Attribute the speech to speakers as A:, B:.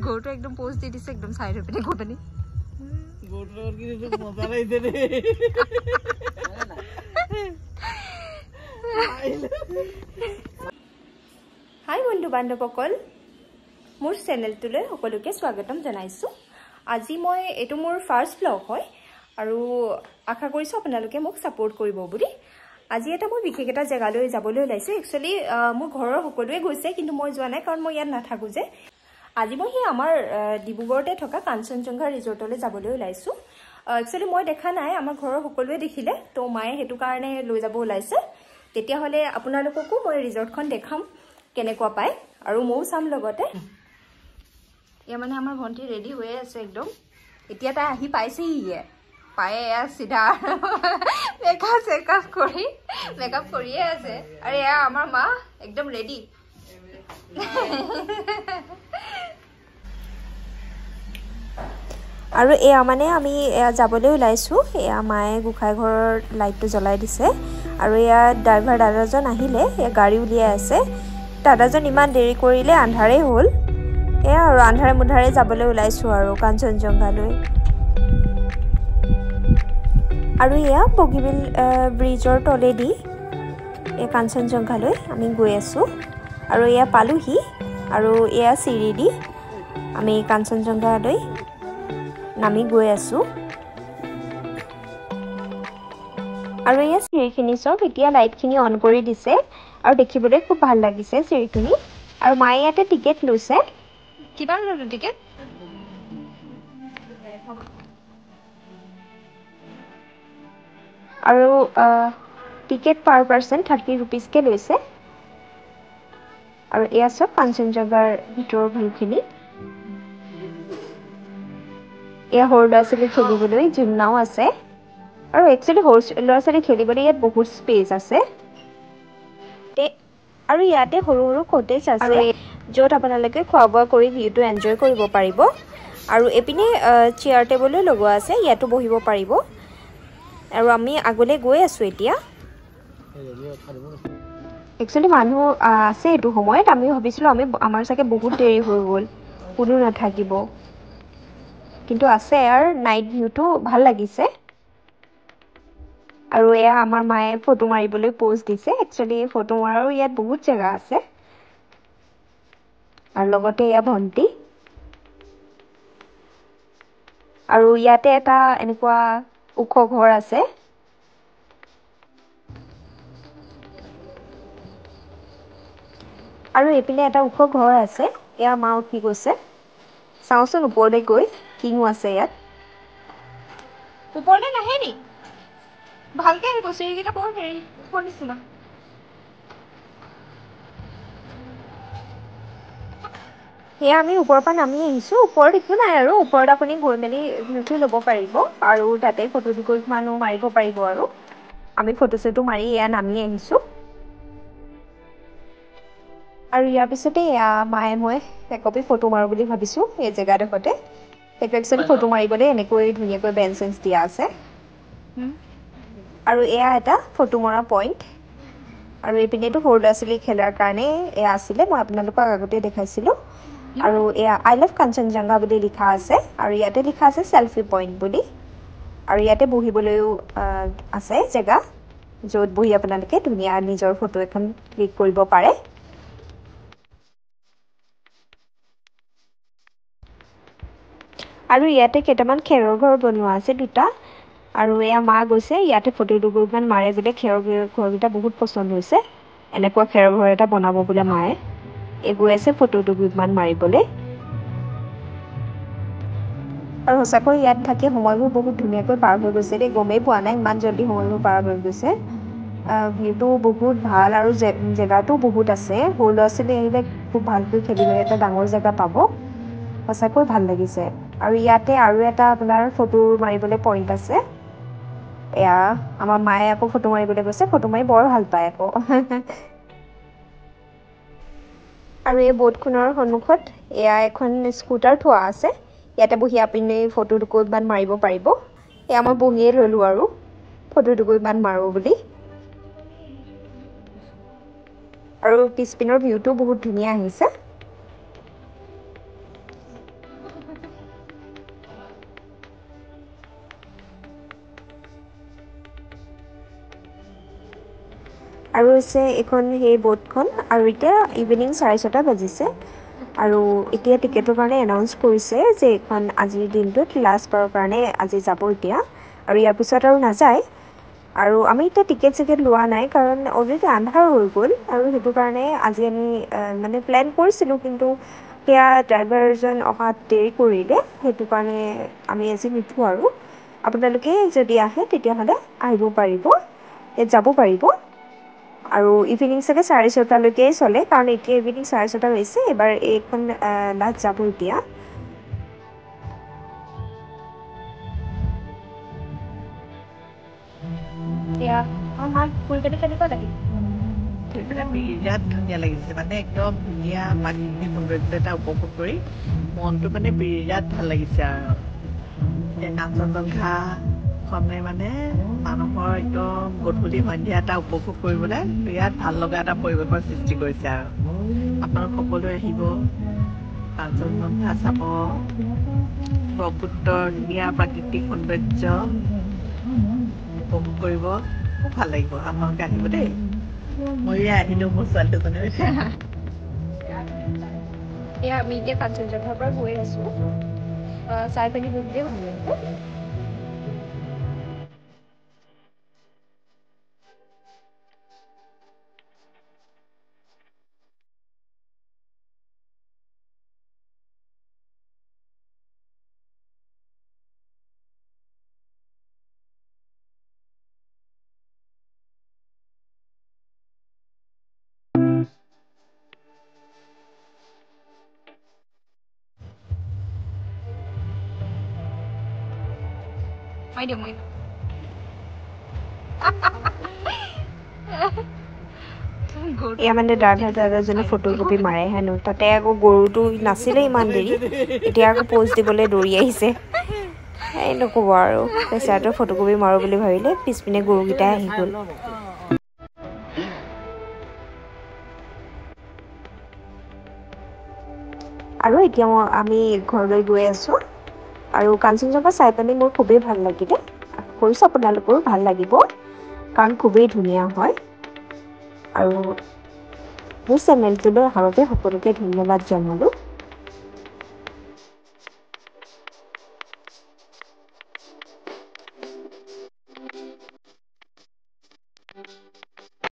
A: গৰুটো একদম পোষ্ট দি দিছে একদম চাইড হৈ পিনে গৈ পিনে
B: গৰুটোৰ কিন্তু মজা লাগিছে দে
A: হাই বন্ধু বান্ধৱসকল মোৰ চেনেলটোলৈ সকলোকে স্বাগতম জনাইছোঁ আজি মই এইটো মোৰ ফাৰ্ষ্ট ব্লগ হয় আৰু আশা কৰিছোঁ আপোনালোকে মোক ছাপোৰ্ট কৰিব বুলি আজি এটা মই বিশেষ এটা জেগালৈ যাবলৈ ওলাইছোঁ একচুৱেলি মোৰ ঘৰৰ সকলোৱে গৈছে কিন্তু মই যোৱা নাই কাৰণ মই ইয়াত নাথাকোঁ যে আজি মই সেই আমাৰ ডিব্ৰুগড়তে থকা কাঞ্চনজংঘা ৰিজৰ্টলৈ যাবলৈ ওলাইছোঁ একচুৱেলি মই দেখা নাই আমাৰ ঘৰৰ সকলোৱে দেখিলে তো মায়ে সেইটো কাৰণে লৈ যাব ওলাইছে তেতিয়াহ'লে আপোনালোককো মই ৰিজৰ্টখন দেখাম কেনেকুৱা পায় আৰু ময়ো চাম লগতে এয়া মানে আমাৰ ভণ্টি ৰেডি হৈয়ে আছে একদম এতিয়া তাই আহি পাইছেহিয়ে পায়ে চিধা মেকআপ কৰিয়ে আছে আৰু এয়া আমাৰ মা একদম ৰেডি আৰু এয়া মানে আমি যাবলৈ ওলাইছোঁ এয়া মায়ে গোঁসাই ঘৰৰ লাইটটো জ্বলাই দিছে আৰু এয়া ড্ৰাইভাৰ দাদাজন আহিলে এয়া গাড়ী উলিয়াই আছে দাদাজন ইমান দেৰি কৰিলে আন্ধাৰেই হ'ল এয়া আৰু আন্ধাৰে মুন্ধাৰে যাবলৈ ওলাইছোঁ আৰু কাঞ্চনজংঘালৈ আৰু এয়া বগীবিল ব্ৰিজৰ তলেদি এই কাঞ্চনজংঘালৈ আমি গৈ আছোঁ আৰু এয়া পালোহি আৰু এয়া চিৰি দি আমি কাঞ্চনজংঘালৈ নামি গৈ আছোঁ আৰু এয়া চিৰিখিনি চব এতিয়া লাইটখিনি অন কৰি দিছে আৰু দেখিবলৈ খুব ভাল লাগিছে চিৰিখিনি আৰু মায়ে ইয়াতে টিকেট লৈছে কিমান ল'লে টিকেট আৰু টিকেট পাৰ পাৰ্চন 30 rupeesকে লৈছে আৰু এয়া চব কাঞ্চনজংঘাৰ ভিতৰৰ ভিউখিনি এয়া সৰু ল'ৰা ছোৱালী খেলিবলৈ জুলনাও আছে আৰু একচুৱেলি সৰু ল'ৰা ছোৱালী খেলিবলৈ ইয়াত বহুত স্পেচ আছে আৰু ইয়াতে সৰু সৰু কটেজ আছে য'ত আপোনালোকে খোৱা বোৱা কৰি ভিউটো এনজয় কৰিব পাৰিব আৰু এপিনে চেয়াৰ টেবুলো লগোৱা আছে ইয়াতো বহিব পাৰিব আৰু আমি আগলৈ গৈ আছোঁ এতিয়া একচুৱেলি মানুহ আছে এইটো সময়ত আমি ভাবিছিলোঁ আমাৰ চাগে বহুত দেৰি হৈ গ'ল কোনো নাথাকিব কিন্তু আছে আৰু নাইট ভিউটো ভাল লাগিছে আৰু এয়া আমাৰ মায়ে ফটো মাৰিবলৈ পোজ দিছে একচুৱেলি ফটো মৰাৰো ইয়াত বহুত জেগা আছে আৰু লগতে এয়া ভণ্টি আৰু ইয়াতে এটা এনেকুৱা ওখ ঘৰ আছে আৰু এইপিনে এটা ওখ ঘৰ আছে এয়া মা উঠি গৈছে চাওঁচোন ওপৰলৈ গৈ কিনো আছে ইয়াত ওপৰলৈ নাহে নি ভালকৈ আহিব চিৰিকেইটা বৰ হেৰি ওপৰ নিচিনা সেয়া আমি ওপৰৰ পৰা নামি আহিছোঁ ওপৰত একো নাই আৰু ওপৰত আপুনি গৈ মেলি ভিউটো ল'ব পাৰিব আৰু তাতে ফটো মানুহ মাৰিব পাৰিব আৰু আমি ফটো চটো মাৰি এয়া নামি আহিছোঁ আৰু ইয়াৰ পিছতে মায়ে মই একপি ফটো মাৰোঁ বুলি ভাবিছোঁ এই জেগাডোখৰতে সেইটো একচুৱেলি ফটো মাৰিবলৈ এনেকৈ ধুনীয়াকৈ বেঞ্চ চেঞ্চ দিয়া আছে আৰু এয়া এটা ফটো মৰা পইণ্ট আৰু এইপিনেতো সৰু ল'ৰা ছোৱালী খেলাৰ কাৰণে এয়া আছিলে মই আপোনালোকক আগতে দেখাইছিলোঁ আৰু এয়া আই লাভ কাঞ্চনজংঘা বুলি লিখা আছে আৰু ইয়াতে লিখা আছে চেল্ফি পইণ্ট বুলি আৰু ইয়াতে বহিবলৈও আছে জেগা য'ত বহি আপোনালোকে ধুনীয়া নিজৰ ফটো এখন ক্লিক কৰিব পাৰে আৰু ইয়াতে কেইটামান খেৰৰ ঘৰ বনোৱা আছে দুটা আৰু এয়া মা গৈছে ইয়াতে ফটো দুকপিমান মাৰে বোলে খেৰৰ ঘৰকেইটা বহুত পচন্দ হৈছে এনেকুৱা খেৰৰ ঘৰ এটা বনাব বোলে মায়ে গৈ আছে ফটো দুকপিমান মাৰিবলৈ আৰু সঁচাকৈ ইয়াত থাকি সময়বোৰ বহুত ধুনীয়াকৈ পাৰ হৈ গৈছে দেই গমেই পোৱা নাই ইমান জল্দি সময়বোৰ পাৰ হৈ গৈছে ভিউটো বহুত ভাল আৰু জেগাটো বহুত আছে সৰু ল'ৰা ছোৱালী আহিলে খুব ভালকৈ খেলিবলৈ এটা ডাঙৰ জেগা পাব সঁচাকৈ ভাল লাগিছে আৰু ইয়াতে আৰু এটা আপোনাৰ ফটো মাৰিবলৈ পইণ্ট আছে এয়া আমাৰ মায়ে আকৌ ফটো মাৰিবলৈ গৈছে ফটো মাৰি বৰ ভাল পায় আকৌ আৰু এই বোটখনৰ সন্মুখত এয়া এখন স্কুটাৰ থোৱা আছে ইয়াতে বহি আপুনি ফটো দুকপিমান মাৰিব পাৰিব এয়া মই বহিয়ে ল'লোঁ আৰু ফটো দুকপিমান মাৰোঁ বুলি আৰু পিছপিনৰ ভিউটো বহুত ধুনীয়া আহিছে। আৰু হৈছে এইখন সেই বোটখন আৰু এতিয়া ইভিনিং 6:30 বাজিছে আৰু এতিয়া টিকেটৰ কাৰণে এনাউন্স কৰিছে যে এইখন আজিৰ দিনটোত লাষ্ট বাৰৰ কাৰণে আজি যাব এতিয়া আৰু ইয়াৰ পিছত আৰু নাযায়। আৰু আমি এতিয়া টিকেট লোৱা নাই কাৰণ অলৰেডি আন্ধাৰ হৈ গ'ল আৰু সেইটো কাৰণে আজি আমি মানে প্লেন কৰিছিলোঁ কিন্তু সেয়া ড্ৰাইভাৰজন অহাত দেৰি কৰিলে সেইটো কাৰণে আমি আজি নুঠোঁ আৰু আপোনালোকে যদি আহে তেতিয়াহ'লে আহিব পাৰিব যাব পাৰিব। আৰু ইভিনিং চাগে 6:30লৈকে চলে কাৰণ এতিয়া ইভিনিং 6:30 হৈছে এবাৰ এইখন লাষ্ট যাব এতিয়া।
B: বিৰাট ধুনীয়া লাগিছে মানে একদম ধুনীয়া প্ৰাকৃতিক সৌন্দৰ্য এটা উপভোগ কৰি মনটো মানে বিৰাট ভাল লাগিছে আৰু কাঞ্চনজংঘাখনে মানে মানুহৰ একদম গধূলি সন্ধিয়া এটা উপভোগ কৰিবলৈ বিৰাট ভাল লগা এটা পৰিৱেশৰ সৃষ্টি কৰিছে আৰু আপোনালোক সকলোৱে আহিব কাঞ্চনজংঘা চাব, ব্ৰহ্মপুত্ৰৰ ধুনীয়া প্ৰাকৃতিক সৌন্দৰ্য উপভোগ কৰিব, খুব ভাল লাগিব। আপোনালোকে আহিব দেই। মই আহিলো মোৰ ছোৱালীজনী
A: এয়া আমি এতিয়া কাঞ্চনজংঘাৰ পৰা গৈ আছোঁ চাই পিনি বহুতেই ভাল লাগিব। এয়া মানে দাদাজনে ফটোকপি মাৰে হেনো তাতে আকৌ গৰুটো নাছিলে ইমান দেৰি এতিয়া আকৌ পোজ দিবলৈ দৌৰি আহিছে। এই নক'ব আৰু বেচাৰাটো ফটোকপি মাৰোঁ বুলি ভাবিলে পিছপিনে গৰুকেইটাই আহি গ'ল। আৰু এতিয়া আমি ঘৰলৈ গৈ আছোঁ আৰু কাঞ্চনজংঘা চাই পিনি মোৰ খুবেই ভাল লাগিলে। আশা কৰিছোঁ আপোনালোকৰো ভাল লাগিব কাৰণ খুবেই ধুনীয়া হয়। আৰু মোৰ চেনেলটোলৈ অহাৰ বাবে সকলোকে ধন্যবাদ জনালোঁ।